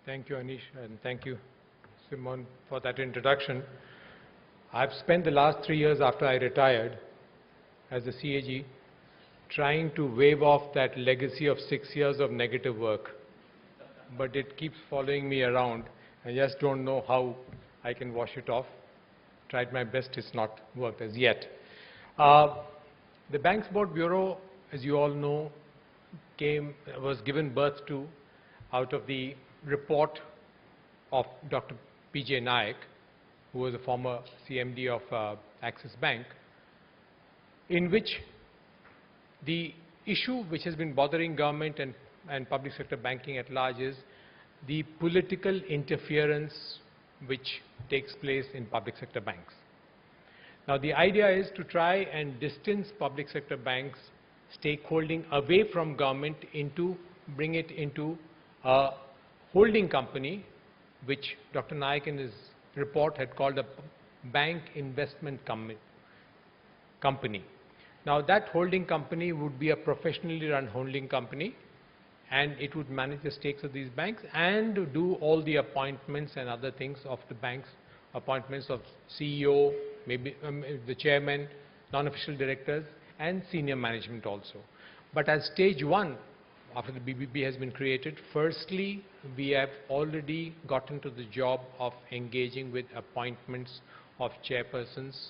Thank you, Anish, and thank you, Simon, for that introduction. I've spent the last 3 years after I retired as a CAG trying to wave off that legacy of 6 years of negative work, but it keeps following me around. I just don't know how I can wash it off. Tried my best, it's not worked as yet. The Banks Board Bureau, as you all know, was given birth to out of the report of Dr. P.J. Nayak, who was a former CMD of Axis Bank, in which the issue which has been bothering government and public sector banking at large is the political interference which takes place in public sector banks. Now, the idea is to try and distance public sector banks stakeholding away from government bring it into a holding company, which Dr. Nayak in his report had called a bank investment company. Now, that holding company would be a professionally run holding company, and it would manage the stakes of these banks and do all the appointments and other things of the banks, appointments of CEO, maybe the chairman, non-official directors, and senior management also. But as stage one, after the BBB has been created, firstly, we have already gotten to the job of engaging with appointments of chairpersons,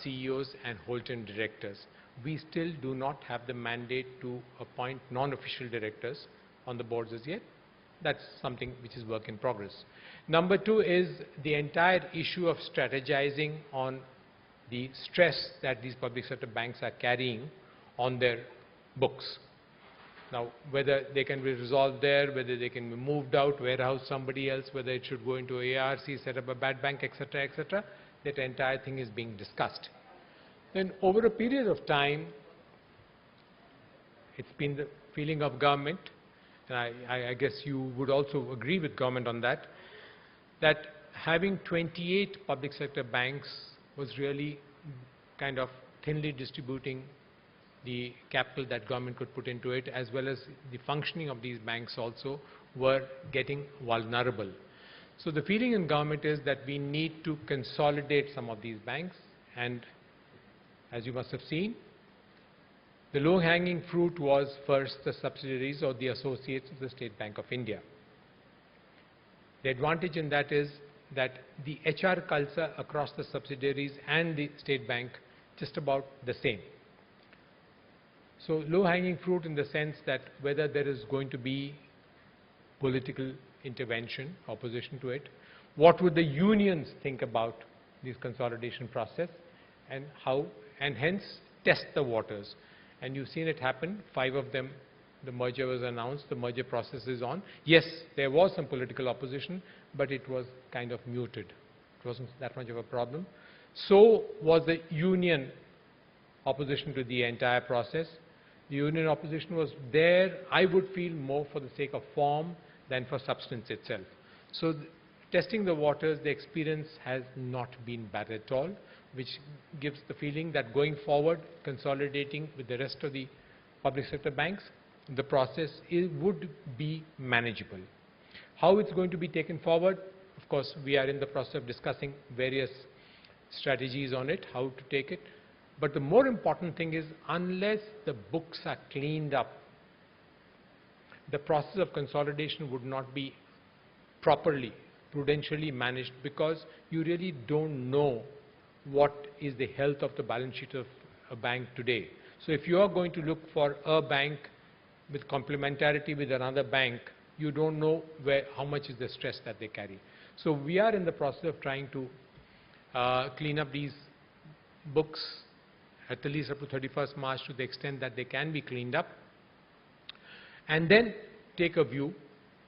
CEOs, and whole-time directors. We still do not have the mandate to appoint non-official directors on the boards as yet. That's something which is work in progress. Number two is the entire issue of strategizing on the stress that these public sector banks are carrying on their books. Now, whether they can be resolved there, whether they can be moved out, warehouse somebody else, whether it should go into ARC, set up a bad bank, etc., etc., that entire thing is being discussed. Then over a period of time, it's been the feeling of government, and I guess you would also agree with government on that, that having 28 public sector banks was really kind of thinly distributing the capital that government could put into it, as well as the functioning of these banks also were getting vulnerable. So the feeling in government is that we need to consolidate some of these banks, and as you must have seen, the low-hanging fruit was first the subsidiaries or the associates of the State Bank of India. The advantage in that is that the HR culture across the subsidiaries and the State Bank just about the same. So low-hanging fruit in the sense that whether there is going to be political intervention, opposition to it, what would the unions think about this consolidation process, and how, and hence test the waters. And you've seen it happen. 5 of them, the merger was announced, the merger process is on. Yes, there was some political opposition, but it was kind of muted. It wasn't that much of a problem. So was the union opposition to the entire process. The union opposition was there, I would feel, more for the sake of form than for substance itself. So testing the waters, the experience has not been bad at all, which gives the feeling that going forward, consolidating with the rest of the public sector banks, the process would be manageable. How it's going to be taken forward, of course, we are in the process of discussing various strategies on it, how to take it. But the more important thing is, unless the books are cleaned up, the process of consolidation would not be properly, prudentially managed, because you really don't know what is the health of the balance sheet of a bank today. So if you are going to look for a bank with complementarity with another bank, you don't know how much is the stress that they carry. So we are in the process of trying to clean up these books at the least up to 31st March to the extent that they can be cleaned up, and then take a view.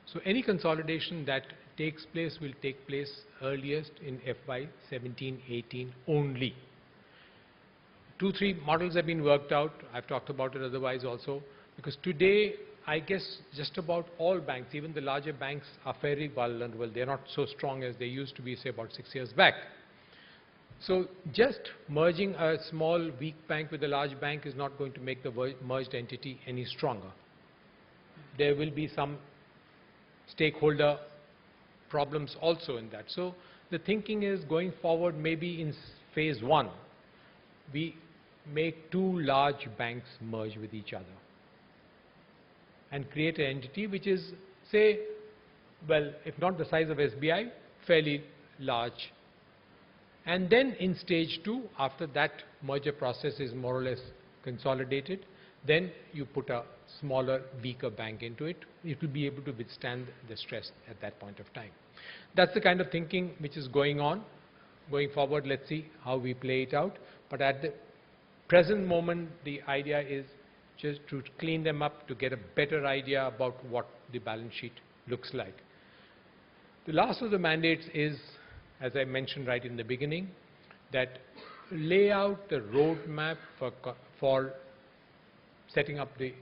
So any consolidation that takes place will take place earliest in FY 17-18 only. 2-3 models have been worked out. I've talked about it otherwise also, because today I guess just about all banks, even the larger banks, are very vulnerable. They're not so strong as they used to be, say, about 6 years back. So just merging a small weak bank with a large bank is not going to make the merged entity any stronger. There will be some stakeholder problems also in that. So the thinking is going forward, maybe in phase 1, we make 2 large banks merge with each other and create an entity which is, say, well, if not the size of SBI, fairly large. And then in stage 2, after that merger process is more or less consolidated, then you put a smaller, weaker bank into it. It will be able to withstand the stress at that point of time. That's the kind of thinking which is going on. Going forward, let's see how we play it out. But at the present moment, the idea is just to clean them up, to get a better idea about what the balance sheet looks like. The last of the mandates is, as I mentioned right in the beginning, that lay out the roadmap for setting up the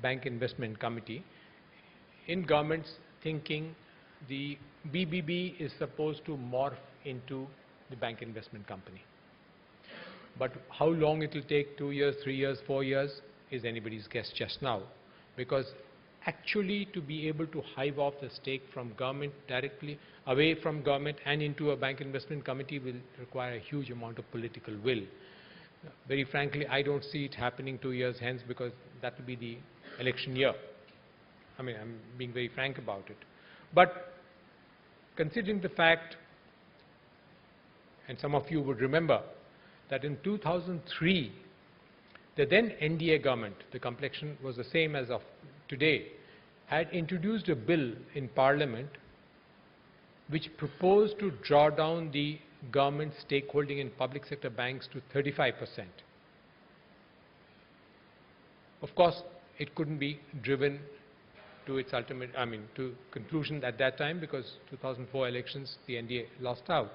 Bank Investment Committee. In government's thinking, the BBB is supposed to morph into the Bank Investment Company. But how long it will take, 2 years, 3 years, 4 years, is anybody's guess just now. Because actually to be able to hive off the stake from government directly, away from government and into a Bank Investment Committee will require a huge amount of political will. Very frankly, I don't see it happening 2 years hence, because that will be the election year. I mean, I'm being very frank about it. But considering the fact, and some of you would remember, that in 2003, the then NDA government, the complexion was the same as of today, had introduced a bill in Parliament which proposed to draw down the government stakeholding in public sector banks to 35%. Of course, it couldn't be driven to its ultimate, to conclusion at that time, because 2004 elections, the NDA lost out.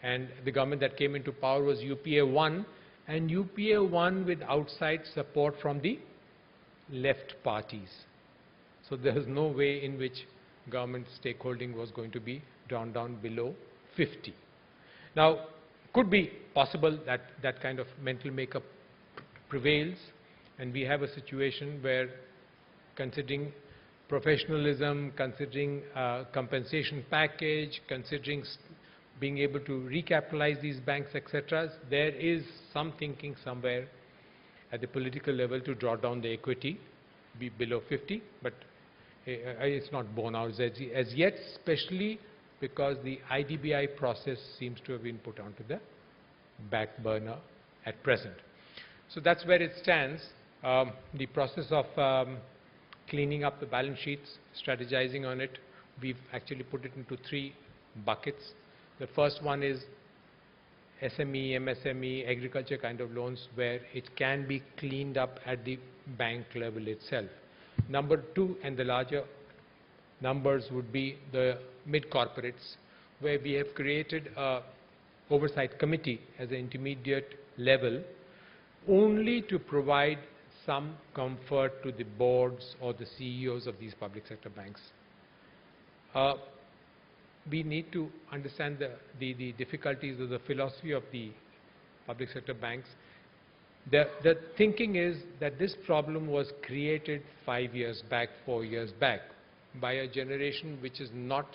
And the government that came into power was UPA 1, and UPA 1 with outside support from the left parties. So there was no way in which government stakeholding was going to be drawn down below 50. Now, could be possible that that kind of mental makeup prevails, and we have a situation where, considering professionalism, considering compensation package, considering being able to recapitalize these banks, etc., there is some thinking somewhere at the political level to draw down the equity, be below 50, but it's not borne out as yet, especially because the IDBI process seems to have been put onto the back burner at present. So that's where it stands. The process of cleaning up the balance sheets, strategizing on it, we've actually put it into 3 buckets. The first one is SME, MSME, agriculture kind of loans, where it can be cleaned up at the bank level itself. Number 2, and the larger numbers, would be the mid-corporates, where we have created a oversight committee as an intermediate level, only to provide some comfort to the boards or the CEOs of these public sector banks. We need to understand the difficulties of the philosophy of the public sector banks. The thinking is that this problem was created 5 years back, 4 years back, by a generation which is not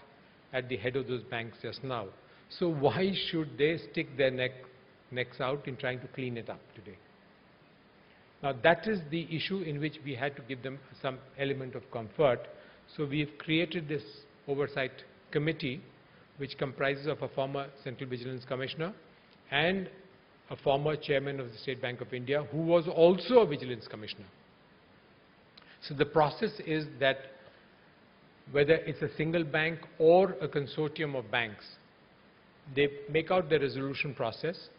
at the head of those banks just now. So why should they stick their necks out in trying to clean it up today? Now that is the issue in which we had to give them some element of comfort. So we've created this oversight committee, which comprises of a former Central Vigilance Commissioner and a former chairman of the State Bank of India, who was also a Vigilance Commissioner. So the process is that whether it's a single bank or a consortium of banks, they make out the resolution process.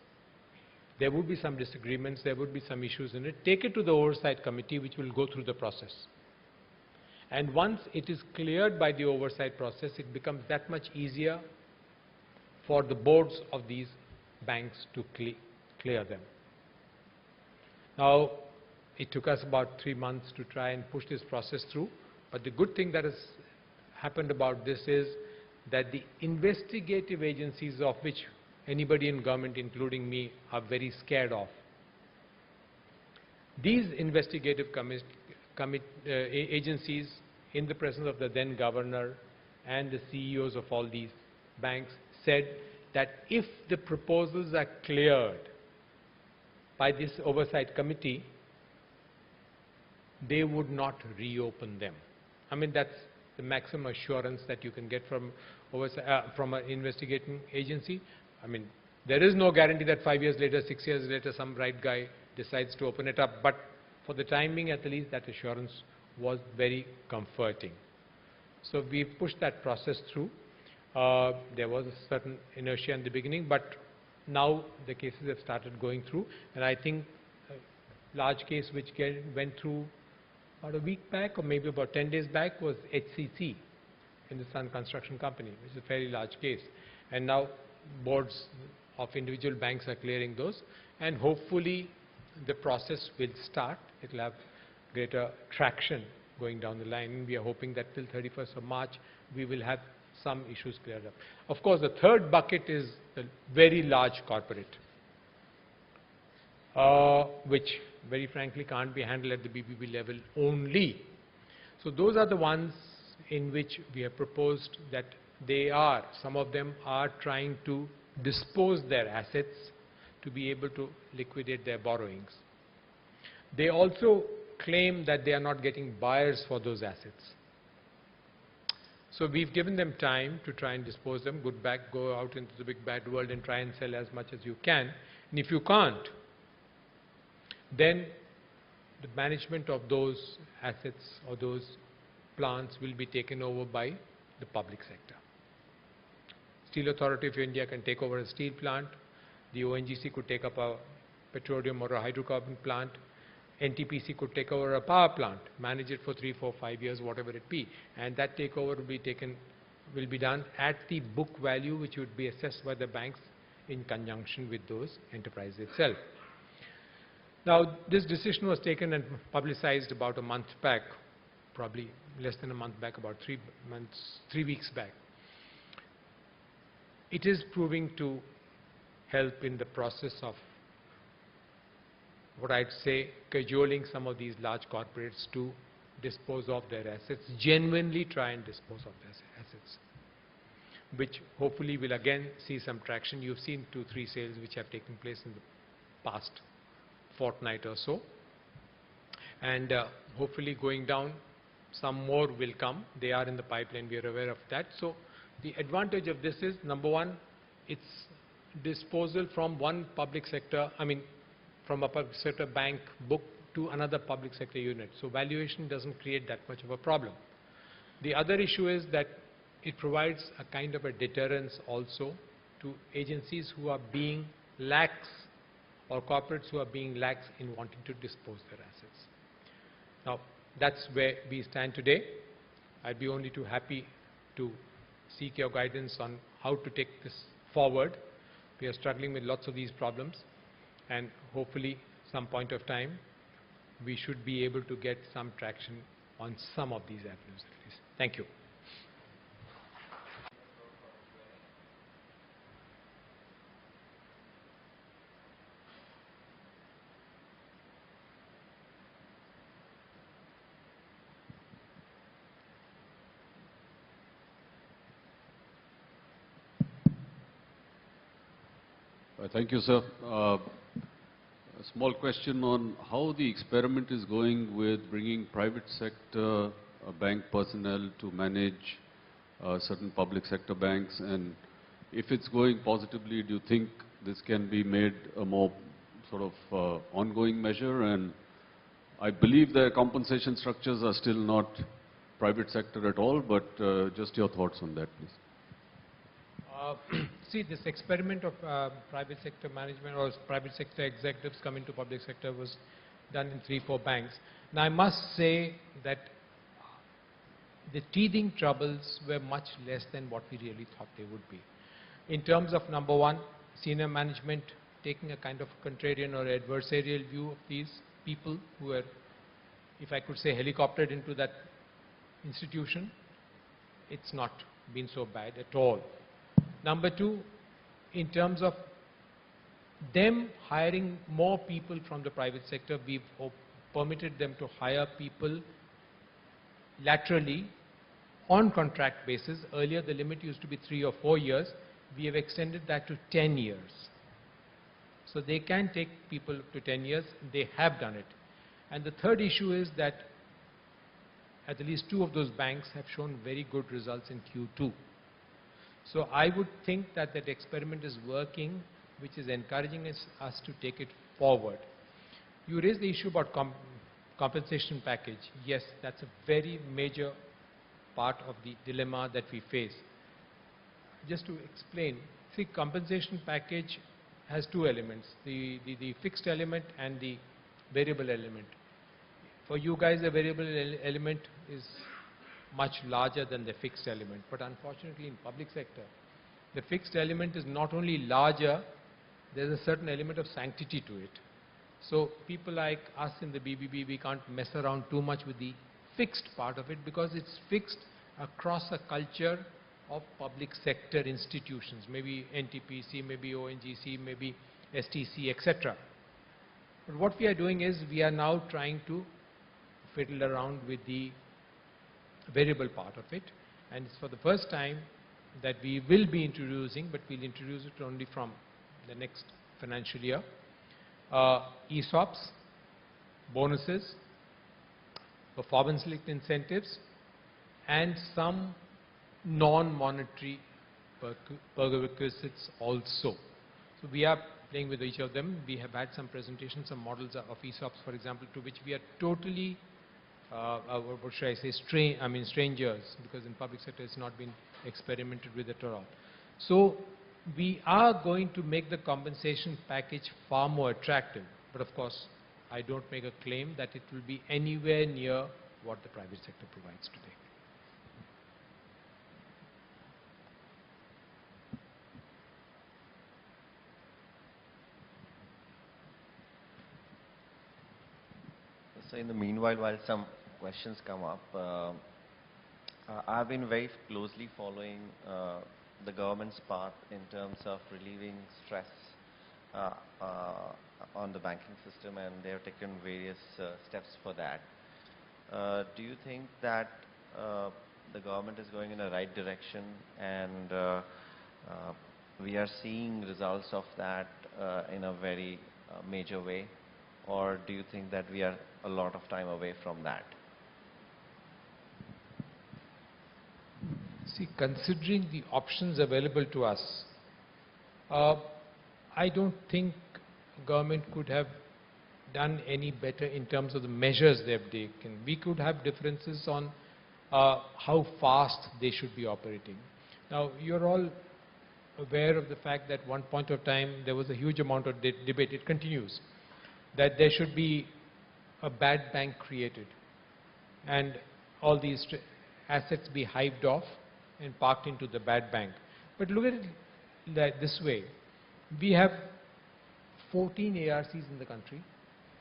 There would be some disagreements, there would be some issues in it. Take it to the oversight committee, which will go through the process. And once it is cleared by the oversight process, it becomes that much easier for the boards of these banks to clear them. Now, it took us about 3 months to try and push this process through, but the good thing that has happened about this is that the investigative agencies, of which anybody in government, including me, are very scared of, these investigative agencies, in the presence of the then governor and the CEOs of all these banks said that if the proposals are cleared by this oversight committee, they would not reopen them. I mean, that's the maximum assurance that you can get from an investigating agency. I mean, there is no guarantee that 5 years later, 6 years later, some right guy decides to open it up. But for the time being, at least, that assurance was very comforting. So we pushed that process through. There was a certain inertia in the beginning, but now the cases have started going through. And I think a large case which went through about a week back, or maybe about 10 days back, was HCC, Hindustan Construction Company, which is a fairly large case. And now boards of individual banks are clearing those, and hopefully the process will start. It will have greater traction going down the line. We are hoping that till 31st of March, we will have some issues cleared up. Of course, the third bucket is the very large corporate, which very frankly can't be handled at the BBB level only. So those are the ones in which we have proposed that some of them are trying to dispose their assets to be able to liquidate their borrowings. They also claim that they are not getting buyers for those assets. So we've given them time to try and dispose them. Go out into the big bad world and try and sell as much as you can. And if you can't, then the management of those assets or those plants will be taken over by the public sector. Steel Authority of India can take over a steel plant. The ONGC could take up a petroleum or a hydrocarbon plant. NTPC could take over a power plant, manage it for 3, 4, 5 years, whatever it be. And that takeover will be done at the book value, which would be assessed by the banks in conjunction with those enterprises itself. Now, this decision was taken and publicized about a month back, probably less than a month back, about 3 weeks back. It is proving to help in the process of what I'd say cajoling some of these large corporates to dispose of their assets, genuinely try and dispose of their assets, which hopefully will again see some traction. You've seen 2, 3 sales which have taken place in the past fortnight or so, and hopefully going down, some more will come. They are in the pipeline, we are aware of that. So the advantage of this is, number one, it's disposal from one public sector, from a public sector bank book to another public sector unit. So valuation doesn't create that much of a problem. The other issue is that it provides a kind of a deterrence also to agencies who are being lax, or corporates who are being lax in wanting to dispose their assets. Now, that's where we stand today. I'd be only too happy to seek your guidance on how to take this forward. We are struggling with lots of these problems, and hopefully some point of time we should be able to get some traction on some of these avenues at least. Thank you. Thank you, sir. A small question on how the experiment is going with bringing private sector bank personnel to manage certain public sector banks, and if it's going positively, do you think this can be made a more sort of ongoing measure? And I believe their compensation structures are still not private sector at all, but just your thoughts on that, please. See, this experiment of private sector management or private sector executives coming to public sector was done in 3, 4 banks. Now, I must say that the teething troubles were much less than what we really thought they would be. In terms of, number one, senior management taking a kind of contrarian or adversarial view of these people who were, if I could say, helicoptered into that institution, it's not been so bad at all. Number two, in terms of them hiring more people from the private sector, we've permitted them to hire people laterally on contract basis. Earlier, the limit used to be 3 or 4 years. We have extended that to 10 years. So they can take people up to 10 years. They have done it. And the third issue is that at least 2 of those banks have shown very good results in Q2. So I would think that that experiment is working, which is encouraging us to take it forward. You raised the issue about compensation package. Yes, that's a very major part of the dilemma that we face. Just to explain, see, compensation package has 2 elements, the fixed element and the variable element. For you guys, the variable element is much larger than the fixed element. But unfortunately, in public sector, the fixed element is not only larger, there's a certain element of sanctity to it. So people like us in the BBB, we can't mess around too much with the fixed part of it because it's fixed across a culture of public sector institutions, maybe NTPC, maybe ONGC, maybe STC, etc. But what we are doing is we are now trying to fiddle around with the variable part of it, and it's for the first time that we will be introducing, but we'll introduce it only from the next financial year, ESOPs, bonuses, performance-linked incentives, and some non-monetary perquisites also. So we are playing with each of them. We have had some presentations, some models of ESOPs, for example, to which we are totally, what should I say, strangers, because in public sector it's not been experimented with at all. So we are going to make the compensation package far more attractive. But of course, I don't make a claim that it will be anywhere near what the private sector provides today. So in the meanwhile, while some questions come up, I've been very closely following the government's path in terms of relieving stress on the banking system, and they have taken various steps for that. Do you think that the government is going in a right direction, and we are seeing results of that in a very major way? Or do you think that we are a lot of time away from that? See, considering the options available to us, I don't think government could have done any better in terms of the measures they have taken. We could have differences on how fast they should be operating. Now, you're all aware of the fact that one point of time there was a huge amount of debate, it continues, that there should be a bad bank created and all these assets be hived off and parked into the bad bank. But look at it this way. We have 14 ARCs in the country.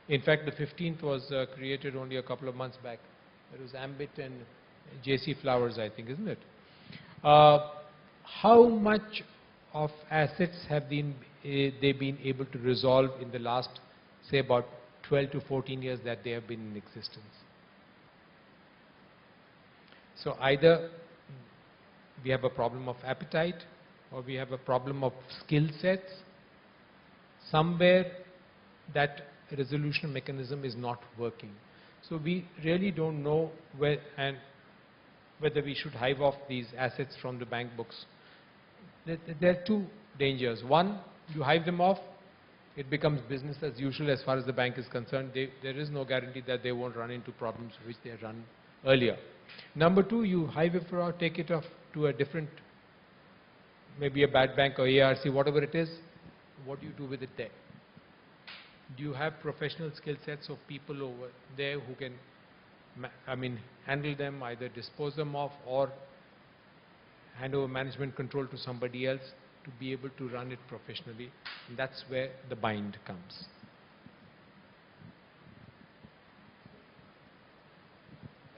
In fact, the 15th was created only a couple of months back. It was Ambit and JC Flowers, I think, isn't it? How much of assets have they been able to resolve in the last, say, about 12 to 14 years that they have been in existence? So either we have a problem of appetite, or we have a problem of skill sets. Somewhere that resolution mechanism is not working. So we really don't know whether we should hive off these assets from the bank books. There are 2 dangers. One, you hive them off, it becomes business as usual as far as the bank is concerned. There is no guarantee that they won't run into problems which they had run earlier. Number 2, you hive it off, take it off to a different, maybe a bad bank or ARC, whatever it is. What do you do with it there? Do you have professional skill sets of people over there who can, handle them, either dispose them off or hand over management control to somebody else to be able to run it professionally? And that's where the bind comes.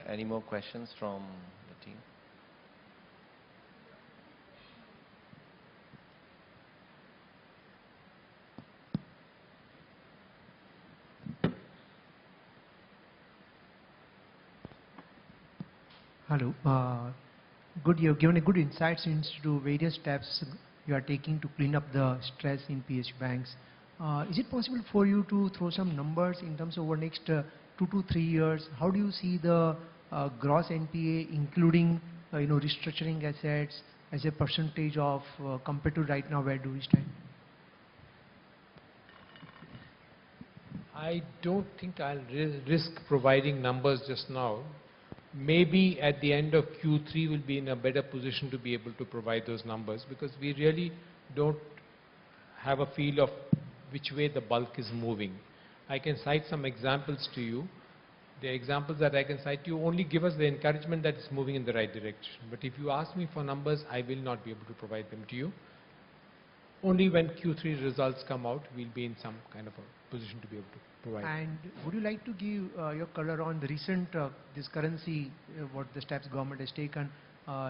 Any more questions from the team? Hello. good. You have given a good insights into various steps you are taking to clean up the stress in PSU banks. Is it possible for you to throw some numbers in terms of over next 2 to 3 years? How do you see the gross NPA, including restructuring assets, as a percentage of compared to right now? Where do we stand? I don't think I'll risk providing numbers just now. Maybe at the end of Q3 we'll be in a better position to be able to provide those numbers, because we really don't have a feel of which way the bulk is moving. I can cite some examples to you. The examples that I can cite to you only give us the encouragement that it's moving in the right direction. But if you ask me for numbers, I will not be able to provide them to you. Only when Q3 results come out, we'll be in some kind of a position to be able to provide. And would you like to give your color on the recent this currency, what the steps government has taken?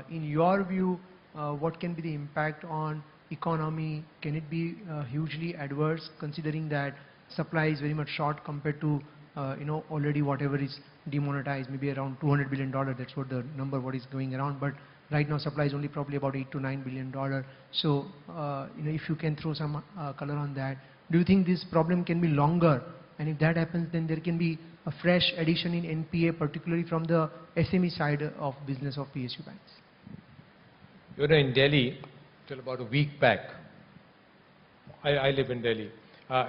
In your view, what can be the impact on economy? Can it be hugely adverse, considering that supply is very much short compared to already whatever is demonetized, maybe around $200 billion. That's what the number what is going around. But right now supply is only probably about $8 to $9 billion. So if you can throw some color on that. Do you think this problem can be longer? And if that happens, then there can be a fresh addition in NPA, particularly from the SME side of business of PSU banks. You know, in Delhi, till about a week back, I live in Delhi.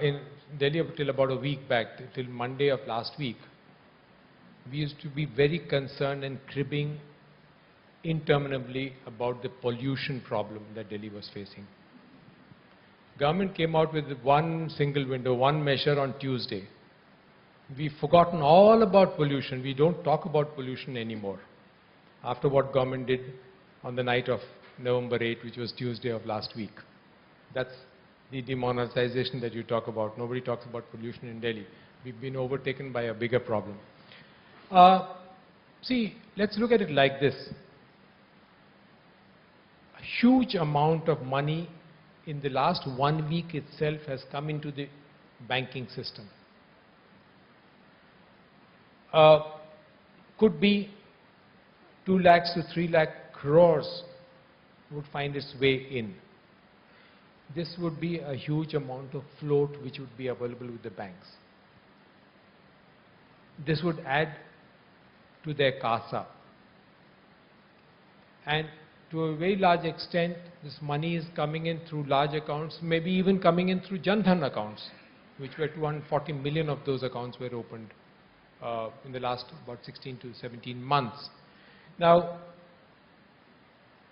In Delhi, till about a week back, till Monday of last week, we used to be very concerned and cribbing interminably about the pollution problem that Delhi was facing. Government came out with one single window, one measure on Tuesday. We've forgotten all about pollution. We don't talk about pollution anymore after what government did on the night of November 8, which was Tuesday of last week. That's the demonetization that you talk about. Nobody talks about pollution in Delhi. We've been overtaken by a bigger problem. See, let's look at it like this. A huge amount of money in the last 1 week itself has come into the banking system. Could be 2 lakhs to 3 lakh crores would find its way in. This would be a huge amount of float which would be available with the banks. This would add to their CASA. And to a very large extent, this money is coming in through large accounts, maybe even coming in through Jan Dhan accounts, which were 240 million of those accounts were opened in the last about 16 to 17 months. Now,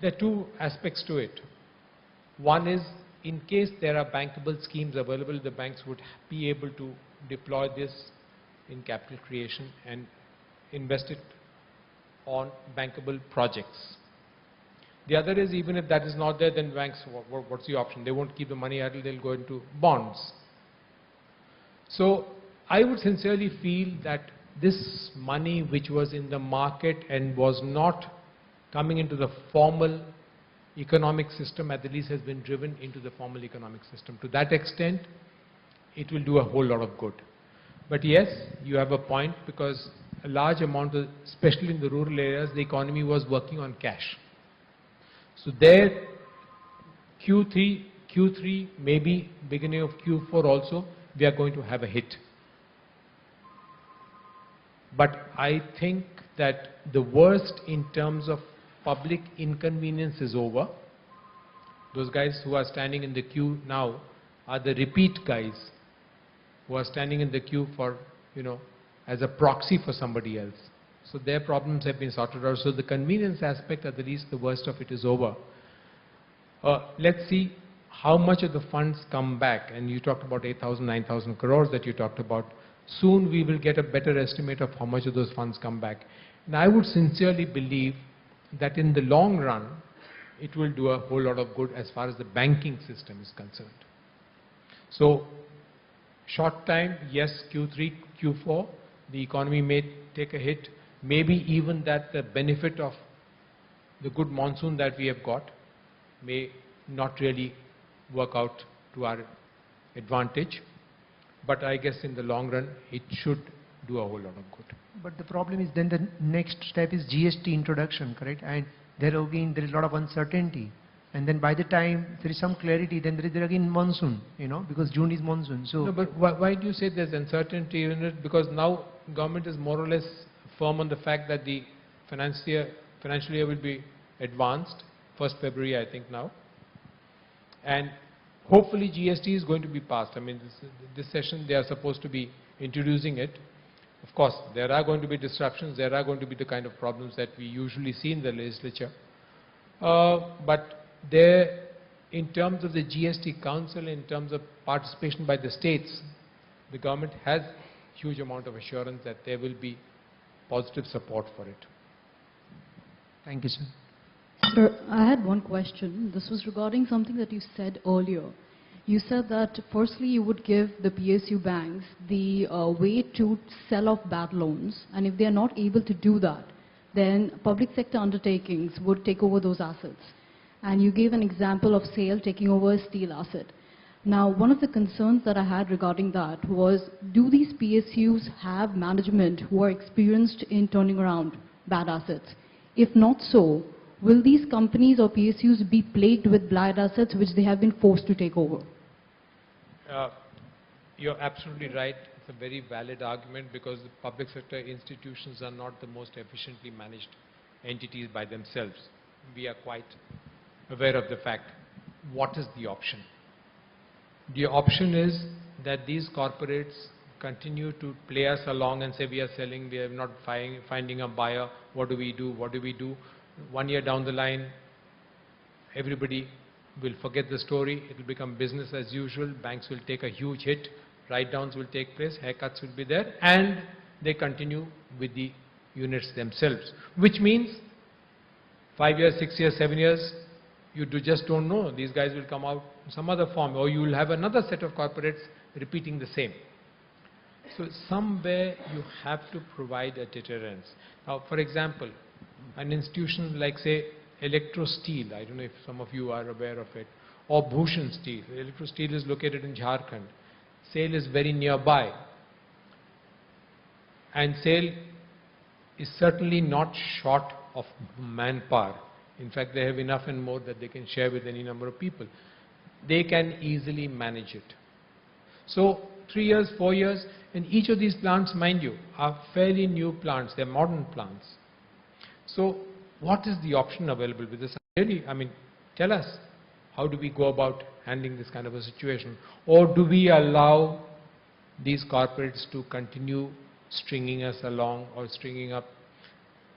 there are 2 aspects to it. One is, in case there are bankable schemes available, the banks would be able to deploy this in capital creation and invest it on bankable projects. The other is, even if that is not there, then banks, what's the option? They won't keep the money idle, they'll go into bonds. So I would sincerely feel that this money which was in the market and was not coming into the formal economic system, at the least has been driven into the formal economic system. To that extent, it will do a whole lot of good. But yes, you have a point, because a large amount, especially in the rural areas, the economy was working on cash. So there, Q3, maybe beginning of Q4 also, we are going to have a hit. But I think that the worst in terms of public inconvenience is over. Those guys who are standing in the queue now are the repeat guys who are standing in the queue for, as a proxy for somebody else. So their problems have been sorted out. So the convenience aspect, at the least the worst of it is over. Let's see how much of the funds come back. And you talked about 8,000, 9,000 crores that you talked about. Soon we will get a better estimate of how much of those funds come back. And I would sincerely believe that in the long run, it will do a whole lot of good as far as the banking system is concerned. So, short time, yes, Q3, Q4, the economy may take a hit. Maybe even that the benefit of the good monsoon that we have got may not really work out to our advantage. But I guess in the long run, it should do a whole lot of good. But the problem is then the next step is GST introduction, correct? And there again there is a lot of uncertainty. And then by the time there is some clarity, then there is again monsoon, because June is monsoon. So No, but why do you say there's uncertainty in it? Because now government is more or less firm on the fact that the financial year will be advanced, 1st February I think now. And hopefully GST is going to be passed. I mean, this session they are supposed to be introducing it. Of course, there are going to be disruptions, there are going to be the kind of problems that we usually see in the legislature. But there, in terms of the GST Council, in terms of participation by the states, the government has huge amount of assurance that there will be positive support for it. thank you, sir. Sir, I had one question. This was regarding something that you said earlier. You said that firstly you would give the PSU banks the way to sell off bad loans, and if they are not able to do that, then public sector undertakings would take over those assets. And you gave an example of SAIL taking over a steel asset. Now, one of the concerns that I had regarding that was, do these PSUs have management who are experienced in turning around bad assets? If not so, will these companies or PSUs be plagued with bad assets which they have been forced to take over? You're absolutely right. It's a very valid argument because the public sector institutions are not the most efficiently managed entities by themselves. We are quite aware of the fact. What is the option? The option is that these corporates continue to play us along and say we are selling, we are not finding a buyer, what do we do, what do we do? 1 year down the line, everybody will forget the story, it will become business as usual, banks will take a huge hit, write-downs will take place, haircuts will be there, and they continue with the units themselves. Which means 5 years, 6 years, 7 years, you just don't know. These guys will come out in some other form, or you will have another set of corporates repeating the same. So somewhere you have to provide a deterrence. Now, for example, an institution like, say, Electro Steel, I don't know if some of you are aware of it, or Bhushan Steel. Electro Steel is located in Jharkhand. SAIL is very nearby. And SAIL is certainly not short of manpower. In fact, they have enough and more that they can share with any number of people. They can easily manage it. So 3 years, 4 years, and each of these plants, mind you, are fairly new plants. They're modern plants. So what is the option available with this? Really, I mean, tell us, how do we go about handling this kind of a situation? Or do we allow these corporates to continue stringing us along or stringing up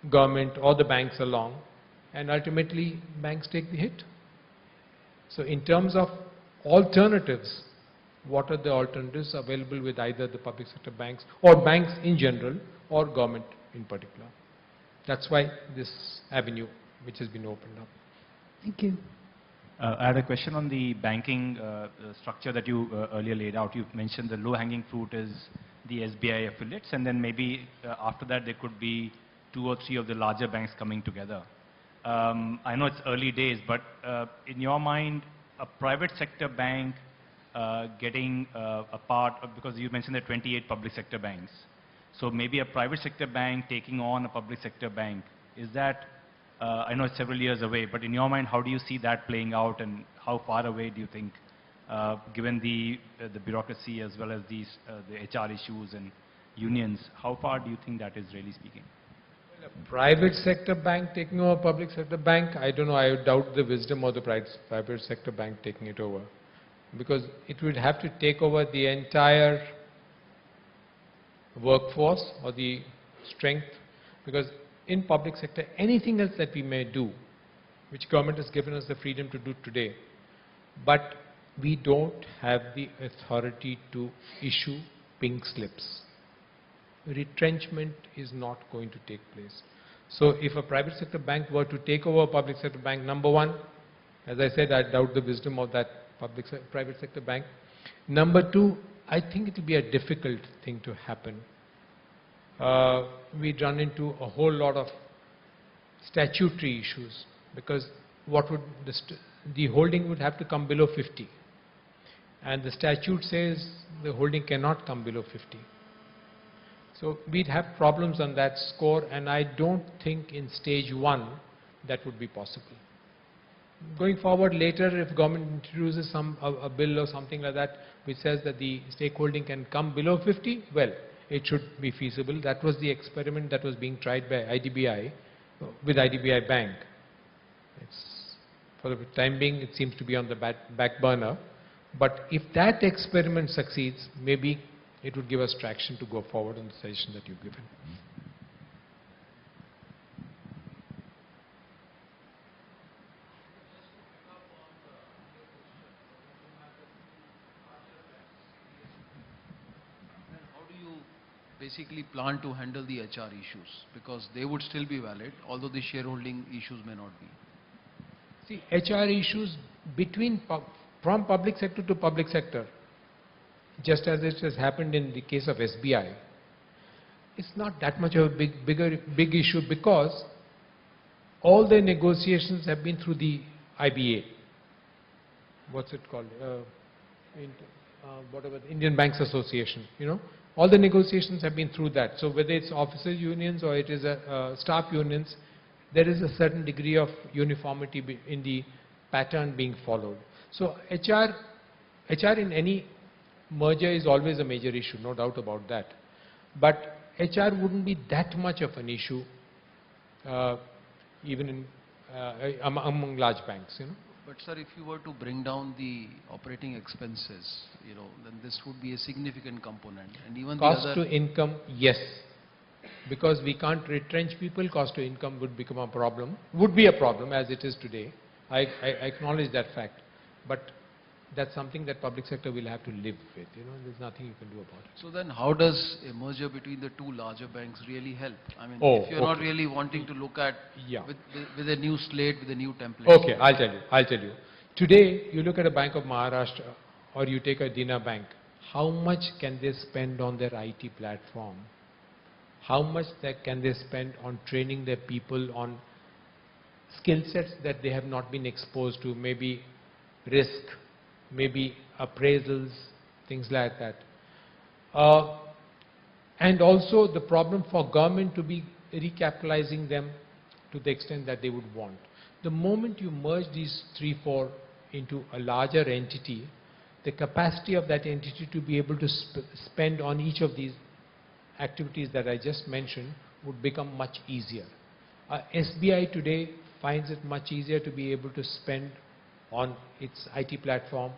government or the banks along, and ultimately banks take the hit? So in terms of alternatives, what are the alternatives available with either the public sector banks or banks in general or government in particular? That's why this avenue which has been opened up. Thank you. I had a question on the banking structure that you earlier laid out. You mentioned the low-hanging fruit is the SBI affiliates, and then maybe after that there could be 2 or 3 of the larger banks coming together. I know it's early days, but in your mind, a private sector bank getting a part of, because you mentioned there are 28 public sector banks. So maybe a private sector bank taking on a public sector bank, is that, I know it's several years away, but in your mind, how do you see that playing out, and how far away do you think, given the bureaucracy as well as the HR issues and unions, how far do you think that is really speaking? Well, a private sector bank taking over public sector bank, I don't know, I doubt the wisdom of the private sector bank taking it over. Because it would have to take over the entire workforce or the strength, because in public sector, anything else that we may do, which government has given us the freedom to do today, but we don't have the authority to issue pink slips. Retrenchment is not going to take place. So if a private sector bank were to take over a public sector bank, number one, as I said, I doubt the wisdom of that private sector bank. Number two, I think it will be a difficult thing to happen. We'd run into a whole lot of statutory issues, because what would the holding would have to come below 50, and the statute says the holding cannot come below 50. So we'd have problems on that score, and I don't think in stage one that would be possible. Going forward later, if government introduces a bill or something like that which says that the stakeholding can come below 50, well, it should be feasible. That was the experiment that was being tried by IDBI with IDBI Bank. For the time being, it seems to be on the back burner. But if that experiment succeeds, maybe it would give us traction to go forward on the suggestion that you've given. How do you basically plan to handle the HR issues? Because they would still be valid, although the shareholding issues may not be. See, HR issues from public sector to public sector, just as it has happened in the case of SBI, it's not that much of a big issue because all the negotiations have been through the IBA. What's it called? Whatever, the Indian Banks Association, you know. All the negotiations have been through that. So whether it's officers unions or it is staff unions, there is a certain degree of uniformity in the pattern being followed. So HR in any merger is always a major issue, no doubt about that. But HR wouldn't be that much of an issue even among large banks, you know. But sir, if you were to bring down the operating expenses, then this would be a significant component. And even cost to income, yes. Because we can't retrench people, cost to income would become a problem, would be a problem as it is today. I acknowledge that fact. But that's something that public sector will have to live with, there's nothing you can do about it. So then how does a merger between the two larger banks really help? I mean, if you're not really wanting to look at with a new slate, with a new template. Okay, I'll tell you. Today, you look at a Bank of Maharashtra or you take a Dina Bank, how much can they spend on their IT platform? How much can they spend on training their people on skill sets that they have not been exposed to, maybe risk, maybe appraisals, things like that. And also the problem for government to be recapitalizing them to the extent that they would want. The moment you merge these 3-4 into a larger entity, the capacity of that entity to be able to spend on each of these activities that I just mentioned would become much easier. SBI today finds it much easier to be able to spend on its IT platform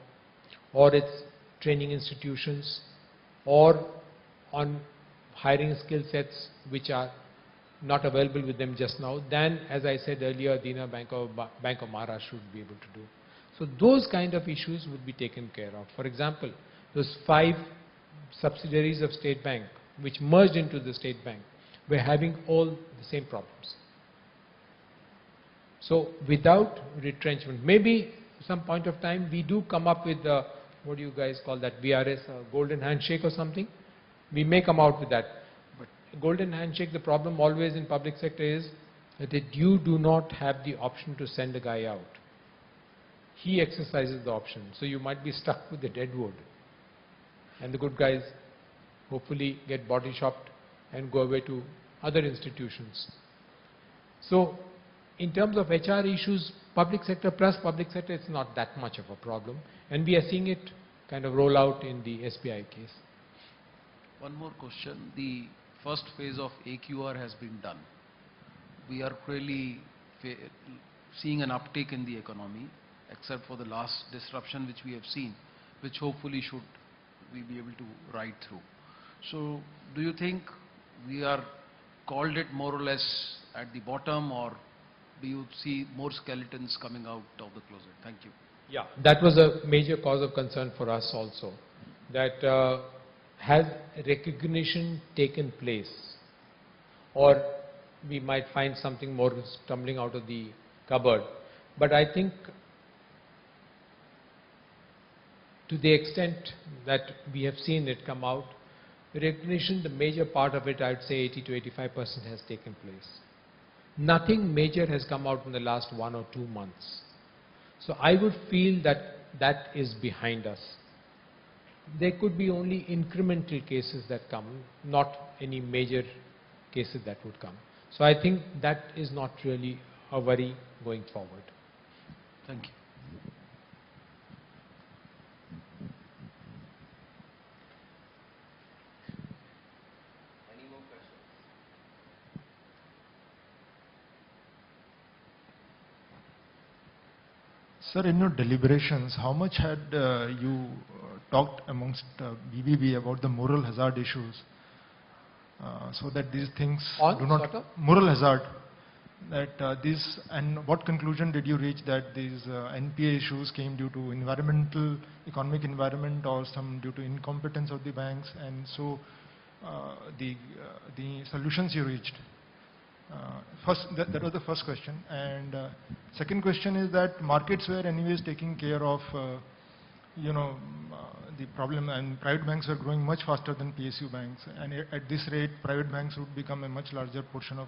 or its training institutions or on hiring skill sets which are not available with them just now than, as I said earlier, Dina Bank of Maharashtra would be able to do. So those kind of issues would be taken care of. For example, those 5 subsidiaries of State Bank which merged into the State Bank were having all the same problems. So without retrenchment, maybe some point of time we do come up with the, what do you guys call that, BRS, golden handshake or something. We may come out with that. But golden handshake, the problem always in public sector is that you do not have the option to send a guy out. He exercises the option. So you might be stuck with the dead wood. And the good guys hopefully get body shopped and go away to other institutions. So in terms of HR issues, public sector plus public sector, it's not that much of a problem. And we are seeing it kind of roll out in the SBI case. One more question. The first phase of AQR has been done. We are clearly seeing an uptick in the economy, except for the last disruption which we have seen, which hopefully should we be able to ride through. So do you think we are called it more or less at the bottom, or do you see more skeletons coming out of the closet? Thank you. Yeah, that was a major cause of concern for us also. That has recognition taken place, or we might find something more tumbling out of the cupboard. But I think to the extent that we have seen it come out, recognition, the major part of it, I would say 80 to 85% has taken place. Nothing major has come out in the last 1 or 2 months. So I would feel that that is behind us. There could be only incremental cases that come, not any major cases that would come. So I think that is not really a worry going forward. Thank you. Any more questions? Sir, in your deliberations, how much had you talked amongst BBB about the moral hazard issues, so that these things On do not sort of? moral hazard, that these, and what conclusion did you reach that these NPA issues came due to environmental, economic environment, or some due to incompetence of the banks, and so the solutions you reached? That was the first question. And second question is that markets were anyways taking care of, the problem, and private banks were growing much faster than PSU banks. And at this rate, private banks would become a much larger portion of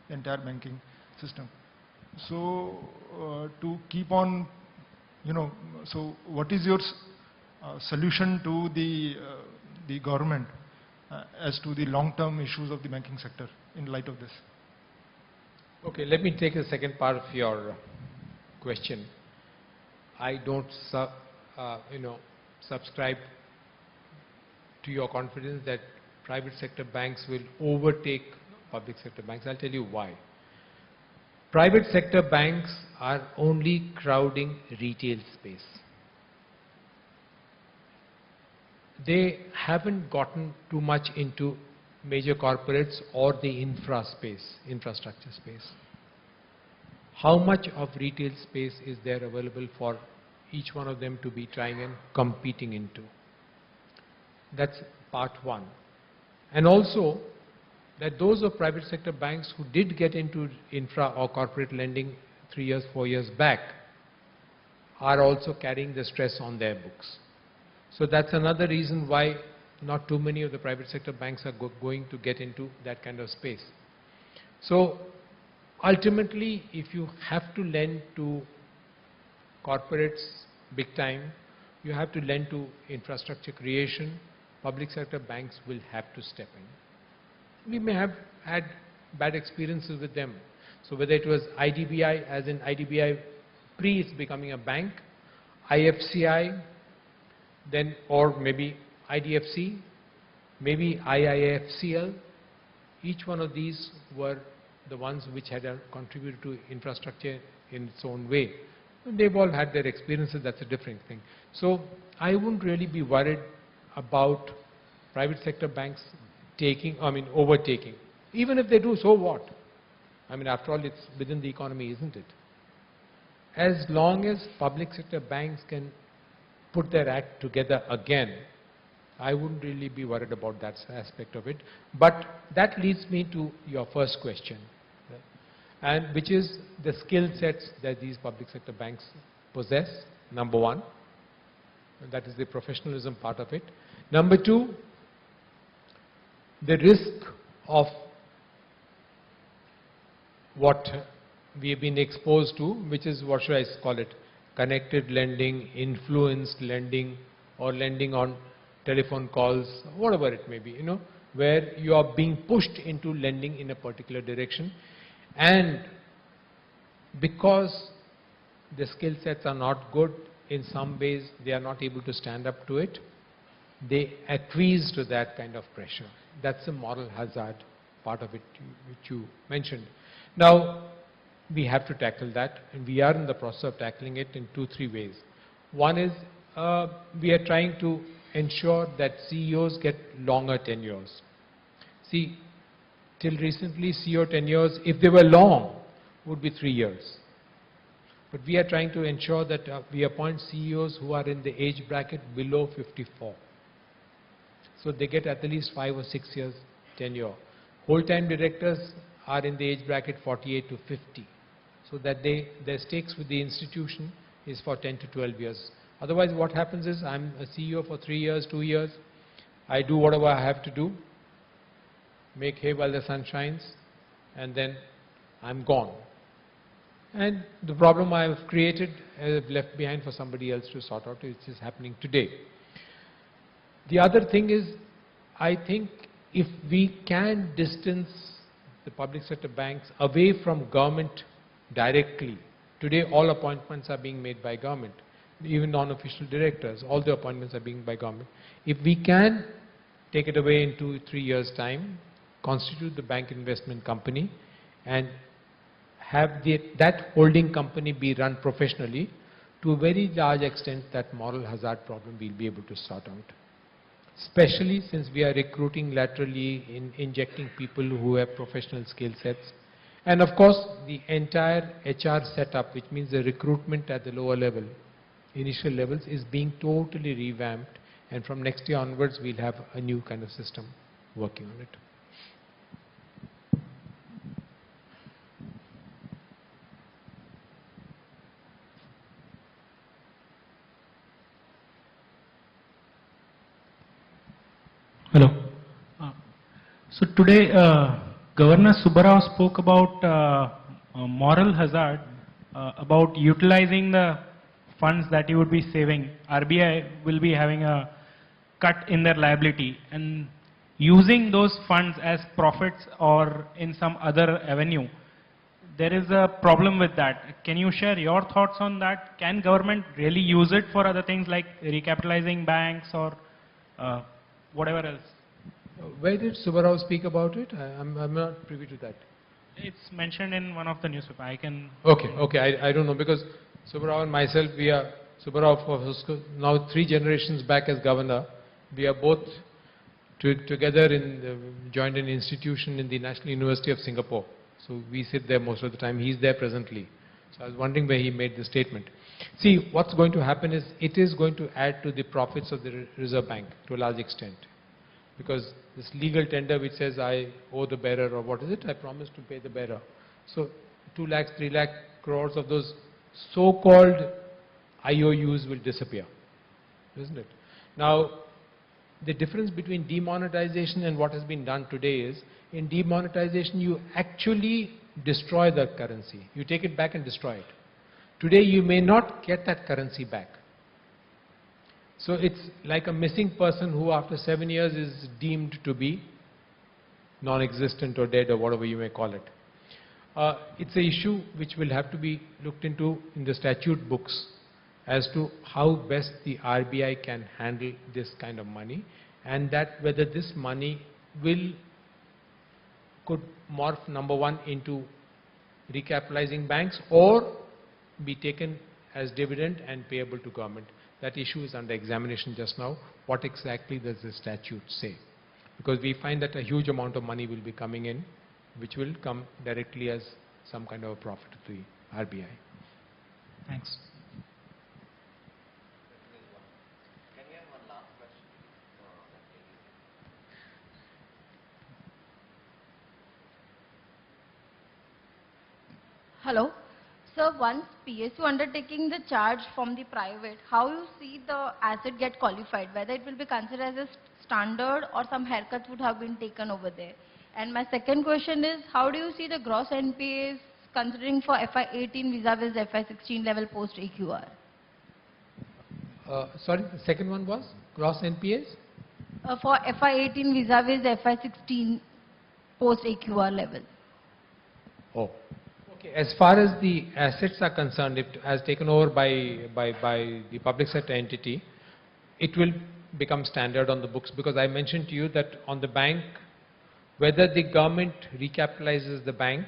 the entire banking system. So to keep on, so what is your solution to the government as to the long-term issues of the banking sector in light of this? Okay, let me take the second part of your question. I don't subscribe to your confidence that private sector banks will overtake public sector banks. I'll tell you why. Private sector banks are only crowding retail space. They haven't gotten too much into major corporates or the infrastructure space. How much of retail space is there available for each one of them to be trying and competing into? That's part one. And also, that those of private sector banks who did get into infra or corporate lending 3 years, 4 years back are also carrying the stress on their books. So that's another reason why not too many of the private sector banks are going to get into that kind of space. So ultimately, if you have to lend to corporates big time, you have to lend to infrastructure creation, public sector banks will have to step in. We may have had bad experiences with them. So whether it was IDBI, as in IDBI pre it's becoming a bank, IFCI, then or maybe IDFC, maybe IIFCL, each one of these were the ones which had contributed to infrastructure in its own way. They've all had their experiences, that's a different thing. So I wouldn't really be worried about private sector banks overtaking. Even if they do, so what? After all, it's within the economy, isn't it? As long as public sector banks can put their act together again, I wouldn't really be worried about that aspect of it. But that leads me to your first question, and which is the skill sets that these public sector banks possess, number one. That is the professionalism part of it. Number two, the risk of what we have been exposed to, which is, what should I call it, connected lending, influenced lending, or lending on telephone calls, whatever it may be, where you are being pushed into lending in a particular direction. And because the skill sets are not good, in some ways they are not able to stand up to it, they acquiesce to that kind of pressure. That's the moral hazard part of it which you mentioned. Now, we have to tackle that, and we are in the process of tackling it in 2-3 ways. One is we are trying to ensure that CEOs get longer tenures. See, till recently CEO tenures, if they were long, would be 3 years. But we are trying to ensure that we appoint CEOs who are in the age bracket below 54. So they get at least 5 or 6 years tenure. Whole-time directors are in the age bracket 48 to 50. So that their stakes with the institution is for 10 to 12 years. Otherwise, what happens is, I'm a CEO for 3 years, 2 years. I do whatever I have to do, make hay while the sun shines, and then I'm gone. And the problem I have created, I have left behind for somebody else to sort out, which is happening today. The other thing is, I think if we can distance the public sector banks away from government directly, Today, all appointments are being made by government. Even non-official directors, all the appointments are being by government. If we can take it away in 2-3 years' time, constitute the bank investment company, and have that holding company be run professionally, to a very large extent, that moral hazard problem we'll be able to sort out. Especially since we are recruiting laterally, injecting people who have professional skill sets. And of course, the entire HR setup, which means the recruitment at the lower level, initial levels, is being totally revamped. And from next year onwards, we'll have a new kind of system working on it. Hello. So today, Governor Subbarao spoke about moral hazard, about utilizing the funds that you would be saving. RBI will be having a cut in their liability and using those funds as profits or in some other avenue. There is a problem with that. Can you share your thoughts on that? Can government really use it for other things like recapitalizing banks or whatever else? Where did Subbarao speak about it? I'm not privy to that. It's mentioned in one of the newspapers. I can... Okay, I don't know, because Subbarao and myself, Subbarao for now 3 generations back as governor, we are both together joined an institution in the National University of Singapore. So we sit there most of the time. He's there presently. So I was wondering where he made the statement. See, what's going to happen is, it is going to add to the profits of the Reserve Bank to a large extent. Because this legal tender which says I owe the bearer, or what is it, I promise to pay the bearer. So 2 lakhs, 3 lakh crores of those so-called IOUs will disappear, isn't it? Now, the difference between demonetization and what has been done today is, in demonetization you actually destroy the currency. You take it back and destroy it. Today you may not get that currency back. So it's like a missing person who after 7 years is deemed to be non-existent or dead or whatever you may call it. It's an issue which will have to be looked into in the statute books as to how best the RBI can handle this kind of money, and that whether this money could morph, number one, into recapitalizing banks or be taken as dividend and payable to government. That issue is under examination just now. What exactly does the statute say? Because we find that a huge amount of money will be coming in, which will come directly as some kind of a profit to the RBI. Thanks. Can we have one last question? Hello. Sir, once PSU undertaking the charge from the private, how you see the asset get qualified? Whether it will be considered as a standard or some haircuts would have been taken over there? And my second question is, how do you see the gross NPAs considering for FY18 vis-a-vis FY16 level post AQR? Sorry, the second one was gross NPAs? For FY18 vis-a-vis FY16 post AQR level. Oh. Okay. As far as the assets are concerned, if as taken over by the public sector entity, it will become standard on the books, because I mentioned to you that on the bank, whether the government recapitalizes the bank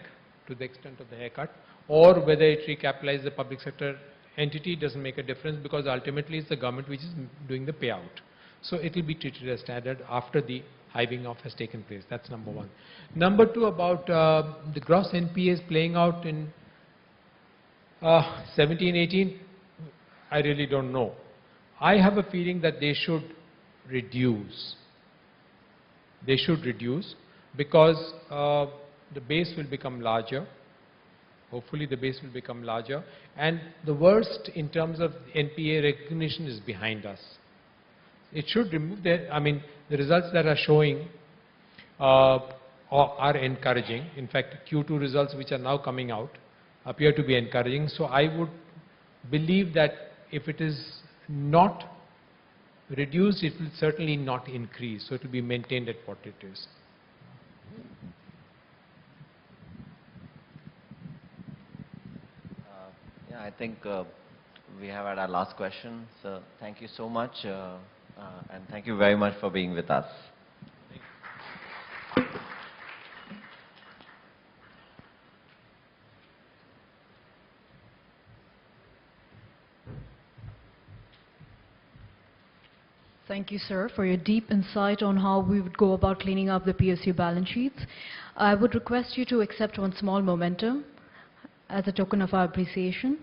to the extent of the haircut, or whether it recapitalizes the public sector entity, doesn't make a difference, because ultimately it's the government which is doing the payout. So it will be treated as standard after the hiving off has taken place. That's number one. Number two, about the gross NPAs playing out in 17, 18, I really don't know. I have a feeling that they should reduce. They should reduce because the base will become larger. Hopefully the base will become larger. And the worst in terms of NPA recognition is behind us. It should remove that. I mean, the results that are showing are encouraging. In fact, Q2 results which are now coming out appear to be encouraging. So I would believe that if it is not reduced, it will certainly not increase. So it will be maintained at what it is. I think we have had our last question. So thank you so much, and thank you very much for being with us. Thank you, sir, for your deep insight on how we would go about cleaning up the PSU balance sheets. I would request you to accept one small memento as a token of our appreciation.